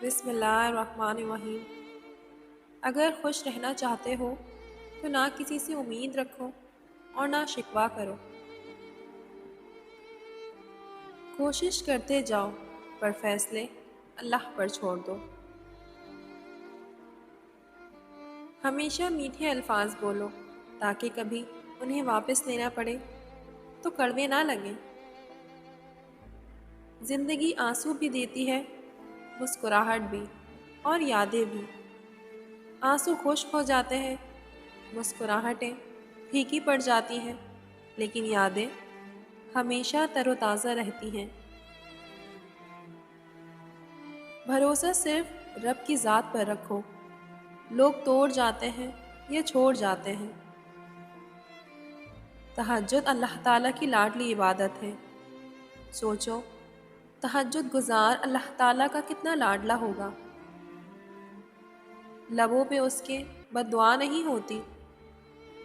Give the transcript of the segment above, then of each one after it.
بسم اللہ الرحمن الرحیم۔ اگر خوش رہنا چاہتے ہو تو نہ کسی سے امید رکھو اور نہ شکوہ کرو۔ کوشش کرتے جاؤ پر فیصلے اللہ پر چھوڑ دو۔ ہمیشہ میٹھے الفاظ بولو تاکہ کبھی انہیں واپس لینا پڑے تو کڑوے نہ لگیں۔ زندگی آنسو بھی دیتی ہے، مسکراہٹ بھی اور یادیں بھی۔ آنسو خشک ہو جاتے ہیں، مسکراہٹیں پھیکی پڑ جاتی ہیں، لیکن یادیں ہمیشہ تر و تازہ رہتی ہیں۔ بھروسہ صرف رب کی ذات پر رکھو، لوگ توڑ جاتے ہیں یا چھوڑ جاتے ہیں۔ تہجد اللہ تعالیٰ کی لاڈلی عبادت ہے۔ سوچو تہجد گزار اللہ تعالیٰ کا کتنا لاڈلا ہوگا۔ لبوں پہ اس کے بد دعا نہیں ہوتی،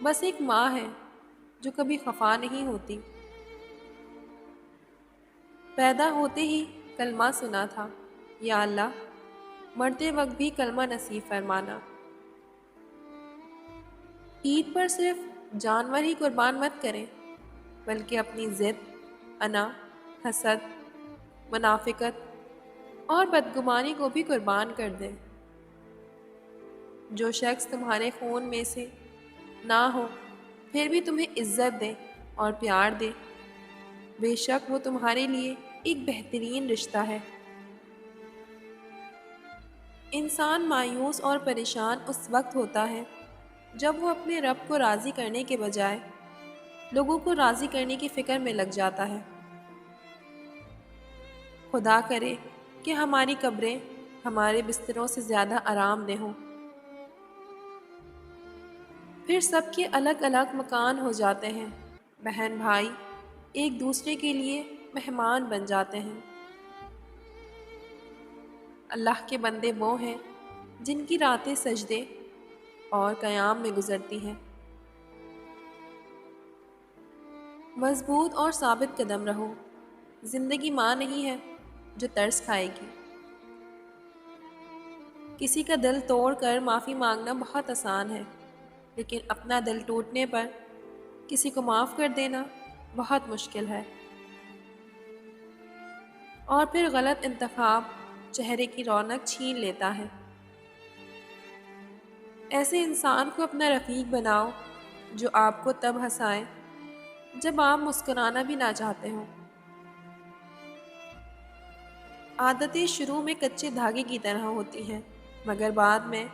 بس ایک ماں ہے جو کبھی خفا نہیں ہوتی۔ پیدا ہوتے ہی کلمہ سنا تھا، یا اللہ مرتے وقت بھی کلمہ نصیب فرمانا۔ عید پر صرف جانور ہی قربان مت کریں، بلکہ اپنی ضد، انا، حسد، منافقت اور بدگمانی کو بھی قربان کر دیں۔ جو شخص تمہارے خون میں سے نہ ہو پھر بھی تمہیں عزت دے اور پیار دے، بے شک وہ تمہارے لیے ایک بہترین رشتہ ہے۔ انسان مایوس اور پریشان اس وقت ہوتا ہے جب وہ اپنے رب کو راضی کرنے کے بجائے لوگوں کو راضی کرنے کی فکر میں لگ جاتا ہے۔ خدا کرے کہ ہماری قبریں ہمارے بستروں سے زیادہ آرام دہ ہوں۔ پھر سب کے الگ الگ مکان ہو جاتے ہیں، بہن بھائی ایک دوسرے کے لیے مہمان بن جاتے ہیں۔ اللہ کے بندے وہ ہیں جن کی راتیں سجدے اور قیام میں گزرتی ہیں۔ مضبوط اور ثابت قدم رہو، زندگی ماں نہیں ہے جو ترس کھائے گی۔ کسی کا دل توڑ کر معافی مانگنا بہت آسان ہے، لیکن اپنا دل ٹوٹنے پر کسی کو معاف کر دینا بہت مشکل ہے۔ اور پھر غلط انتخاب چہرے کی رونق چھین لیتا ہے۔ ایسے انسان کو اپنا رفیق بناؤ جو آپ کو تب ہنسائے جب آپ مسکرانا بھی نہ چاہتے ہوں۔ عادتیں شروع میں کچے دھاگے کی طرح ہوتی ہیں، مگر بعد میں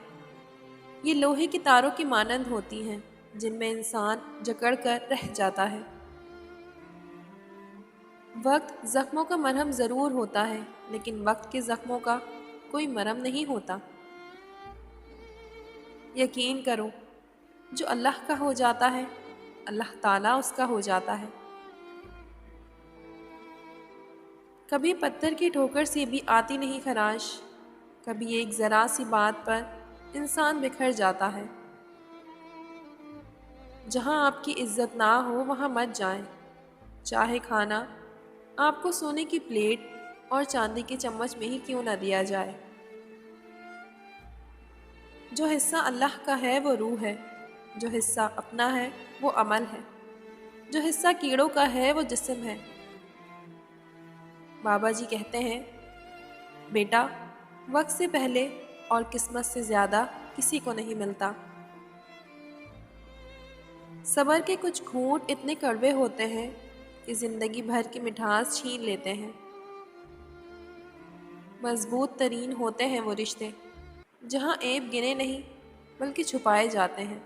یہ لوہے کی تاروں کی مانند ہوتی ہیں جن میں انسان جکڑ کر رہ جاتا ہے۔ وقت زخموں کا مرہم ضرور ہوتا ہے، لیکن وقت کے زخموں کا کوئی مرہم نہیں ہوتا۔ یقین کرو جو اللہ کا ہو جاتا ہے اللہ تعالیٰ اس کا ہو جاتا ہے۔ کبھی پتھر کی ٹھوکر سے بھی آتی نہیں خراش، کبھی ایک ذرا سی بات پر انسان بکھر جاتا ہے۔ جہاں آپ کی عزت نہ ہو وہاں مت جائیں، چاہے کھانا آپ کو سونے کی پلیٹ اور چاندی کے چمچ میں ہی کیوں نہ دیا جائے۔ جو حصہ اللہ کا ہے وہ روح ہے، جو حصہ اپنا ہے وہ عمل ہے، جو حصہ کیڑوں کا ہے وہ جسم ہے۔ بابا جی کہتے ہیں، بیٹا وقت سے پہلے اور قسمت سے زیادہ کسی کو نہیں ملتا۔ صبر کے کچھ گھونٹ اتنے کڑوے ہوتے ہیں کہ زندگی بھر کی مٹھاس چھین لیتے ہیں۔ مضبوط ترین ہوتے ہیں وہ رشتے جہاں عیب گنے نہیں بلکہ چھپائے جاتے ہیں۔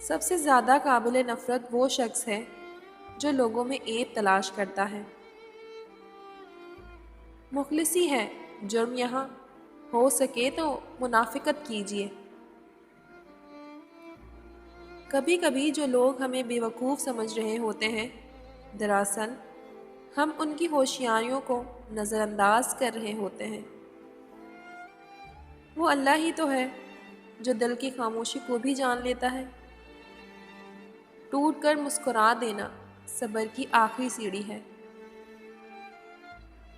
سب سے زیادہ قابل نفرت وہ شخص ہے جو لوگوں میں عیب تلاش کرتا ہے۔ مخلصی ہے جرم یہاں، ہو سکے تو منافقت کیجیے۔ کبھی کبھی جو لوگ ہمیں بے وقوف سمجھ رہے ہوتے ہیں، دراصل ہم ان کی ہوشیاریوں کو نظر انداز کر رہے ہوتے ہیں۔ وہ اللہ ہی تو ہے جو دل کی خاموشی کو بھی جان لیتا ہے۔ ٹوٹ کر مسکرا دینا صبر کی آخری سیڑھی ہے۔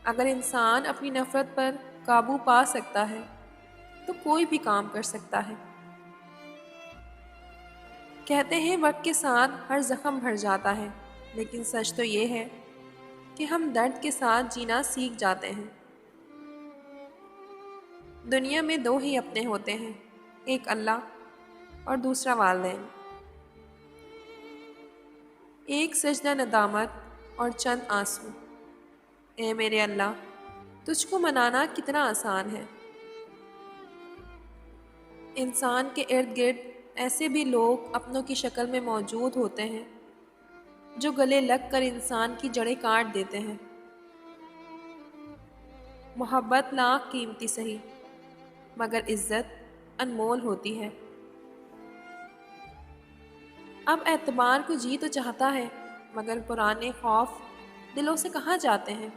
اگر انسان اپنی نفرت پر قابو پا سکتا ہے تو کوئی بھی کام کر سکتا ہے۔ کہتے ہیں وقت کے ساتھ ہر زخم بھر جاتا ہے، لیکن سچ تو یہ ہے کہ ہم درد کے ساتھ جینا سیکھ جاتے ہیں۔ دنیا میں دو ہی اپنے ہوتے ہیں، ایک اللہ اور دوسرا والدین۔ ایک سجدہ ندامت اور چند آنسو۔ اے میرے اللہ، تجھ کو منانا کتنا آسان ہے۔ انسان کے ارد گرد ایسے بھی لوگ اپنوں کی شکل میں موجود ہوتے ہیں جو گلے لگ کر انسان کی جڑیں کاٹ دیتے ہیں۔ محبت لاکھ قیمتی سہی، مگر عزت انمول ہوتی ہے۔ اب اعتبار کو جی تو چاہتا ہے، مگر پرانے خوف دلوں سے کہاں جاتے ہیں۔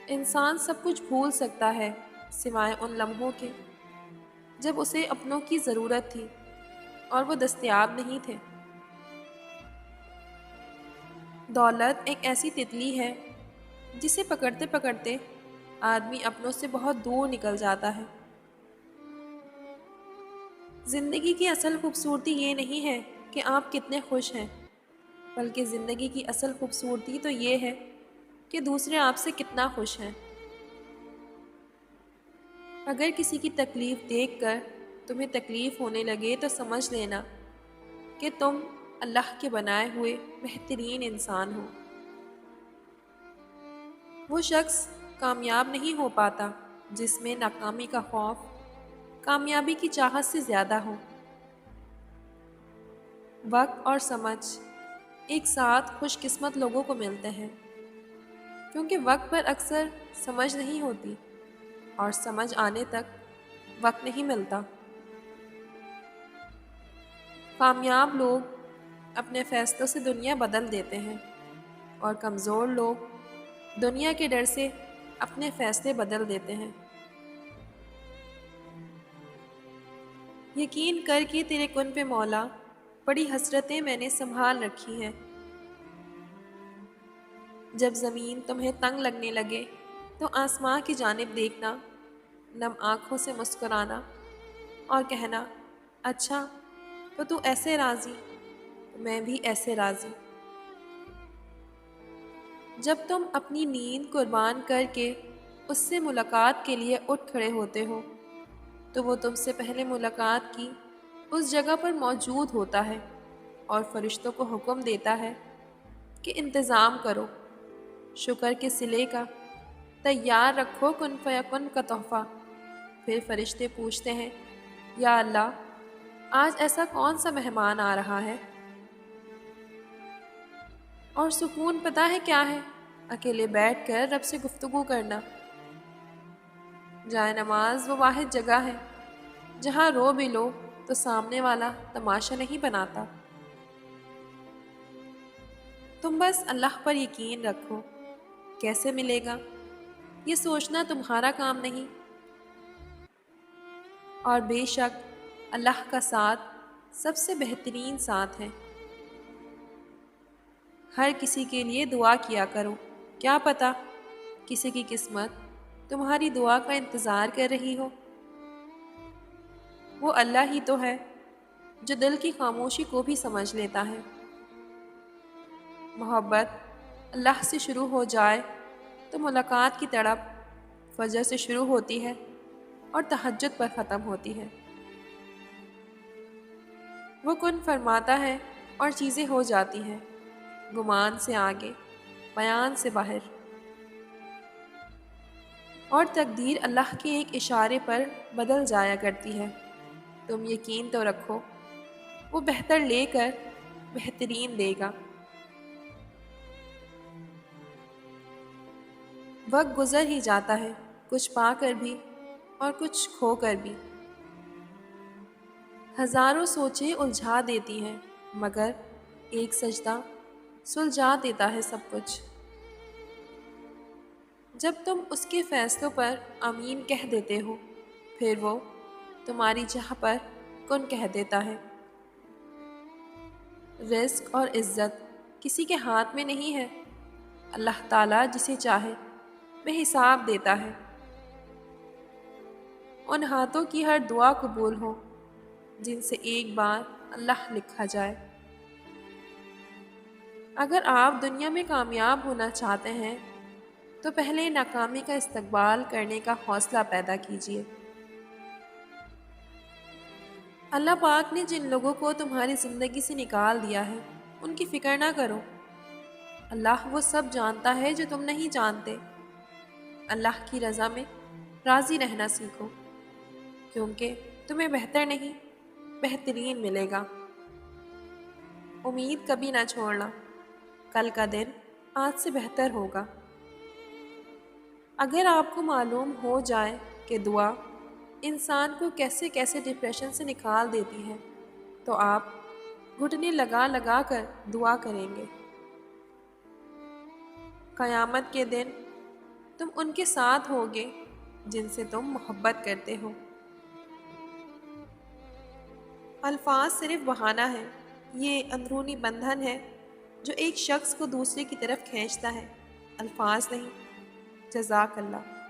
انسان سب کچھ بھول سکتا ہے سوائے ان لمحوں کے جب اسے اپنوں کی ضرورت تھی اور وہ دستیاب نہیں تھے۔ دولت ایک ایسی تتلی ہے جسے پکڑتے پکڑتے آدمی اپنوں سے بہت دور نکل جاتا ہے۔ زندگی کی اصل خوبصورتی یہ نہیں ہے کہ آپ کتنے خوش ہیں، بلکہ زندگی کی اصل خوبصورتی تو یہ ہے کہ دوسرے آپ سے کتنا خوش ہیں۔ اگر کسی کی تکلیف دیکھ کر تمہیں تکلیف ہونے لگے تو سمجھ لینا کہ تم اللہ کے بنائے ہوئے بہترین انسان ہو۔ وہ شخص کامیاب نہیں ہو پاتا جس میں ناکامی کا خوف کامیابی کی چاہت سے زیادہ ہو۔ وقت اور سمجھ ایک ساتھ خوش قسمت لوگوں کو ملتے ہیں، کیونکہ وقت پر اکثر سمجھ نہیں ہوتی اور سمجھ آنے تک وقت نہیں ملتا۔ کامیاب لوگ اپنے فیصلوں سے دنیا بدل دیتے ہیں اور کمزور لوگ دنیا کے ڈر سے اپنے فیصلے بدل دیتے ہیں۔ یقین کر کے تیرے کن پہ مولا، بڑی حسرتیں میں نے سنبھال رکھی ہیں۔ جب زمین تمہیں تنگ لگنے لگے تو آسماں کی جانب دیکھنا، نم آنکھوں سے مسکرانا اور کہنا اچھا تو ایسے راضی، میں بھی ایسے راضی۔ جب تم اپنی نیند قربان کر کے اس سے ملاقات کے لیے اٹھ کھڑے ہوتے ہو تو وہ تم سے پہلے ملاقات کی اس جگہ پر موجود ہوتا ہے اور فرشتوں کو حکم دیتا ہے کہ انتظام کرو، شکر کے صلے کا، تیار رکھو کن فیکن کا تحفہ۔ پھر فرشتے پوچھتے ہیں یا اللہ، آج ایسا کون سا مہمان آ رہا ہے؟ اور سکون پتہ ہے کیا ہے؟ اکیلے بیٹھ کر رب سے گفتگو کرنا۔ جائے نماز وہ واحد جگہ ہے جہاں رو بھی لو تو سامنے والا تماشا نہیں بناتا۔ تم بس اللہ پر یقین رکھو، کیسے ملے گا یہ سوچنا تمہارا کام نہیں، اور بے شک اللہ کا ساتھ سب سے بہترین ساتھ ہے۔ ہر کسی کے لیے دعا کیا کرو، کیا پتہ کسی کی قسمت تمہاری دعا کا انتظار کر رہی ہو۔ وہ اللہ ہی تو ہے جو دل کی خاموشی کو بھی سمجھ لیتا ہے۔ محبت اللہ سے شروع ہو جائے تو ملاقات کی تڑپ فجر سے شروع ہوتی ہے اور تہجد پر ختم ہوتی ہے۔ وہ کن فرماتا ہے اور چیزیں ہو جاتی ہیں، گمان سے آگے، بیان سے باہر، اور تقدیر اللہ کے ایک اشارے پر بدل جایا کرتی ہے۔ تم یقین تو رکھو، وہ بہتر لے کر بہترین دے گا۔ وقت گزر ہی جاتا ہے، کچھ پا کر بھی اور کچھ کھو کر بھی۔ ہزاروں سوچیں الجھا دیتی ہیں، مگر ایک سجدہ سلجھا دیتا ہے سب کچھ۔ جب تم اس کے فیصلوں پر آمین کہہ دیتے ہو، پھر وہ تمہاری جہہ پر کن کہہ دیتا ہے۔ رزق اور عزت کسی کے ہاتھ میں نہیں ہے، اللہ تعالیٰ جسے چاہے بے حساب دیتا ہے۔ ان ہاتھوں کی ہر دعا قبول ہو جن سے ایک بار اللہ لکھا جائے۔ اگر آپ دنیا میں کامیاب ہونا چاہتے ہیں تو پہلے ناکامی کا استقبال کرنے کا حوصلہ پیدا کیجیے۔ اللہ پاک نے جن لوگوں کو تمہاری زندگی سے نکال دیا ہے ان کی فکر نہ کرو۔ اللہ وہ سب جانتا ہے جو تم نہیں جانتے۔ اللہ کی رضا میں راضی رہنا سیکھو، کیونکہ تمہیں بہتر نہیں بہترین ملے گا۔ امید کبھی نہ چھوڑنا، کل کا دن آج سے بہتر ہوگا۔ اگر آپ کو معلوم ہو جائے کہ دعا انسان کو کیسے کیسے ڈپریشن سے نکال دیتی ہے تو آپ گھٹنے لگا لگا کر دعا کریں گے۔ قیامت کے دن تم ان کے ساتھ ہوگے جن سے تم محبت کرتے ہو۔ الفاظ صرف بہانہ ہے، یہ اندرونی بندھن ہے جو ایک شخص کو دوسرے کی طرف کھینچتا ہے، الفاظ نہیں۔ جزاک اللہ۔